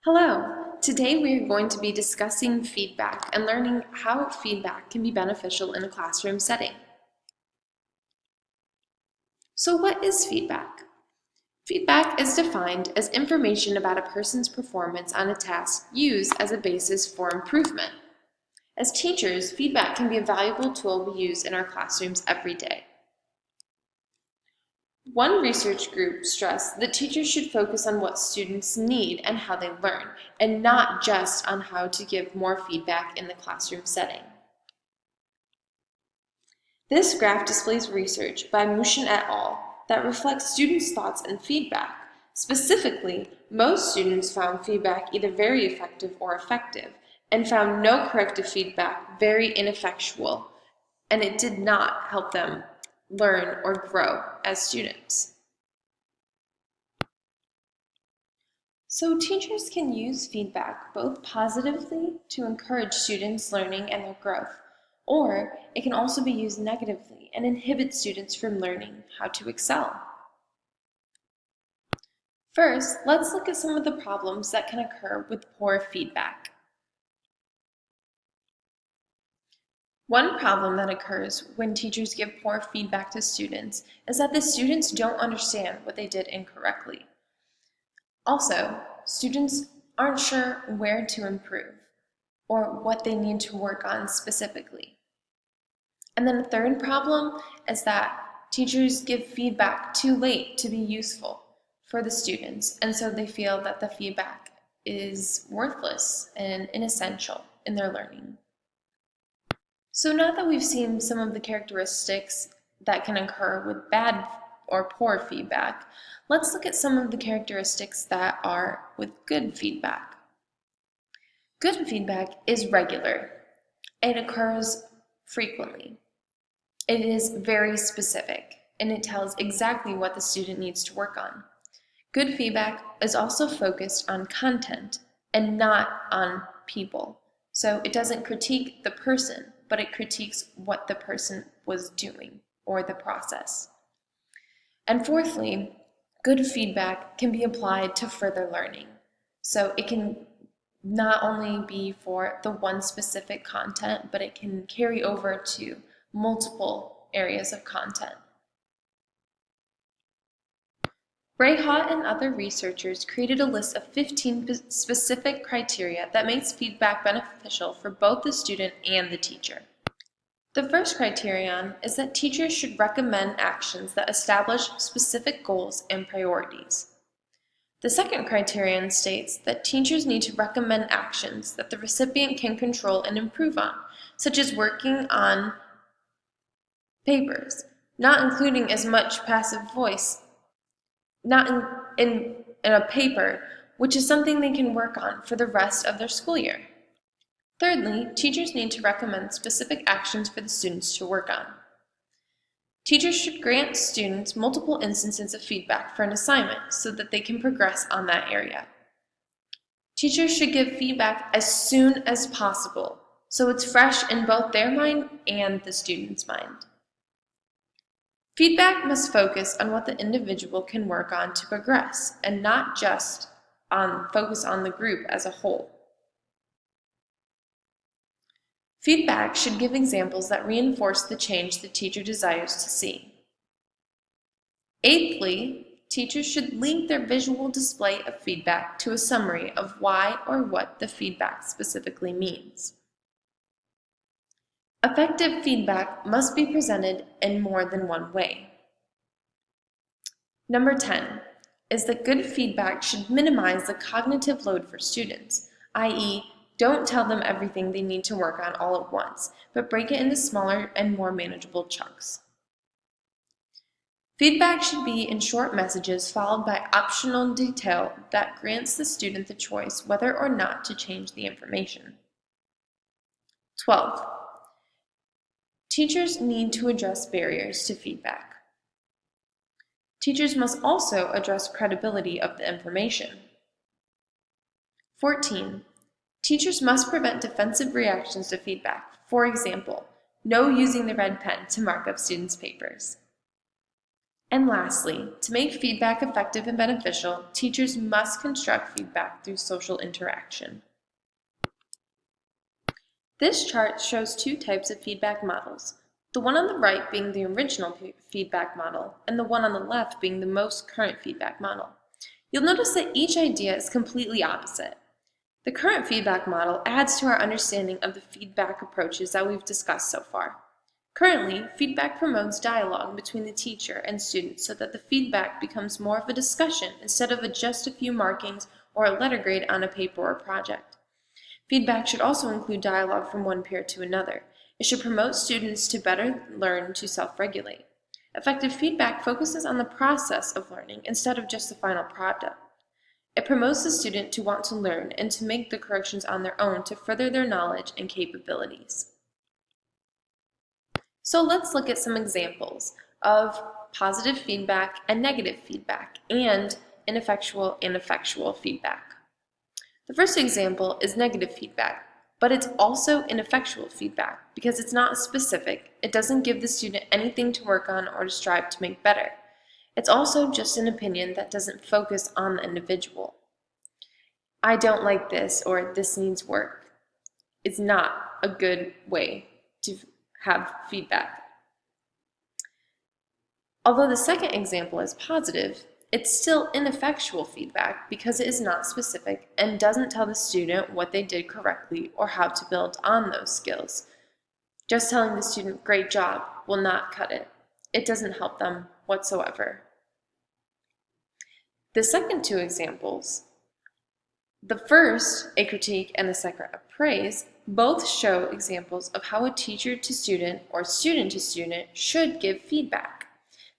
Hello! Today we are going to be discussing feedback and learning how feedback can be beneficial in a classroom setting. So what is feedback? Feedback is defined as information about a person's performance on a task used as a basis for improvement. As teachers, feedback can be a valuable tool we use in our classrooms every day. One research group stressed that teachers should focus on what students need and how they learn, and not just on how to give more feedback in the classroom setting. This graph displays research by Mushin et al. That reflects students' thoughts and feedback. Specifically, most students found feedback either very effective or effective, and found no corrective feedback very ineffectual, and it did not help them learn or grow as students. So teachers can use feedback both positively to encourage students' learning and their growth, or it can also be used negatively and inhibit students from learning how to excel. First, let's look at some of the problems that can occur with poor feedback. One problem that occurs when teachers give poor feedback to students is that the students don't understand what they did incorrectly. Also, students aren't sure where to improve or what they need to work on specifically. And then a third problem is that teachers give feedback too late to be useful for the students, and so they feel that the feedback is worthless and inessential in their learning. So now that we've seen some of the characteristics that can occur with bad or poor feedback, let's look at some of the characteristics that are with good feedback. Good feedback is regular. It occurs frequently. It is very specific, and it tells exactly what the student needs to work on. Good feedback is also focused on content and not on people. So it doesn't critique the person, but it critiques what the person was doing or the process. And fourthly, good feedback can be applied to further learning. So it can not only be for the one specific content, but it can carry over to multiple areas of content. Brayhot and other researchers created a list of 15 specific criteria that makes feedback beneficial for both the student and the teacher. The first criterion is that teachers should recommend actions that establish specific goals and priorities. The second criterion states that teachers need to recommend actions that the recipient can control and improve on, such as working on papers, not including as much passive voice, not in a paper, which is something they can work on for the rest of their school year. Thirdly, teachers need to recommend specific actions for the students to work on. Teachers should grant students multiple instances of feedback for an assignment so that they can progress on that area. Teachers should give feedback as soon as possible, so it's fresh in both their mind and the student's mind. Feedback must focus on what the individual can work on to progress, and not just focus on the group as a whole. Feedback should give examples that reinforce the change the teacher desires to see. Eighthly, teachers should link their visual display of feedback to a summary of why or what the feedback specifically means. Effective feedback must be presented in more than one way. Number 10 is that good feedback should minimize the cognitive load for students, i.e., don't tell them everything they need to work on all at once, but break it into smaller and more manageable chunks. Feedback should be in short messages followed by optional detail that grants the student the choice whether or not to change the information. 12. Teachers need to address barriers to feedback. Teachers must also address credibility of the information. 14. Teachers must prevent defensive reactions to feedback. For example, no using the red pen to mark up students' papers. And lastly, to make feedback effective and beneficial, teachers must construct feedback through social interaction. This chart shows two types of feedback models, the one on the right being the original feedback model, and the one on the left being the most current feedback model. You'll notice that each idea is completely opposite. The current feedback model adds to our understanding of the feedback approaches that we've discussed so far. Currently, feedback promotes dialogue between the teacher and students so that the feedback becomes more of a discussion instead of just a few markings or a letter grade on a paper or project. Feedback should also include dialogue from one peer to another. It should promote students to better learn to self-regulate. Effective feedback focuses on the process of learning instead of just the final product. It promotes the student to want to learn and to make the corrections on their own to further their knowledge and capabilities. So let's look at some examples of positive feedback and negative feedback, and ineffectual and effectual feedback. The first example is negative feedback, but it's also ineffectual feedback because it's not specific. It doesn't give the student anything to work on or to strive to make better. It's also just an opinion that doesn't focus on the individual. I don't like this, or this needs work. It's not a good way to have feedback. Although the second example is positive, it's still ineffectual feedback because it is not specific and doesn't tell the student what they did correctly or how to build on those skills. Just telling the student, "Great job," will not cut it. It doesn't help them whatsoever. The second two examples, the first, a critique, and the second, a praise, both show examples of how a teacher to student or student to student should give feedback.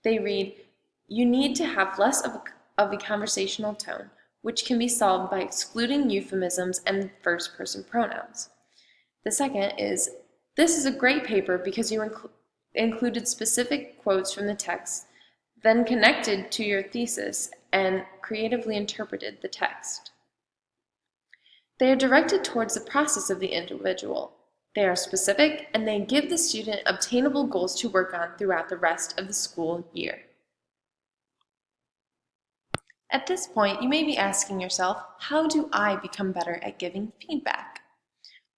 They read, "You need to have less of a conversational tone, which can be solved by excluding euphemisms and first-person pronouns." The second is, "This is a great paper because you included specific quotes from the text, then connected to your thesis and creatively interpreted the text." They are directed towards the process of the individual. They are specific, and they give the student obtainable goals to work on throughout the rest of the school year. At this point, you may be asking yourself, how do I become better at giving feedback?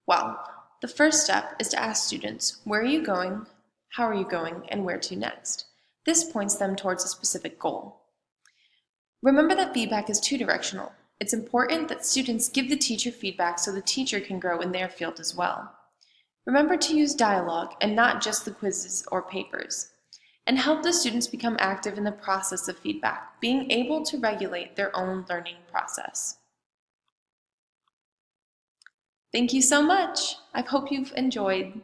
Well, the first step is to ask students, where are you going, how are you going, and where to next? This points them towards a specific goal. Remember that feedback is two-directional. It's important that students give the teacher feedback so the teacher can grow in their field as well. Remember to use dialogue and not just the quizzes or papers. And help the students become active in the process of feedback, being able to regulate their own learning process. Thank you so much. I hope you've enjoyed.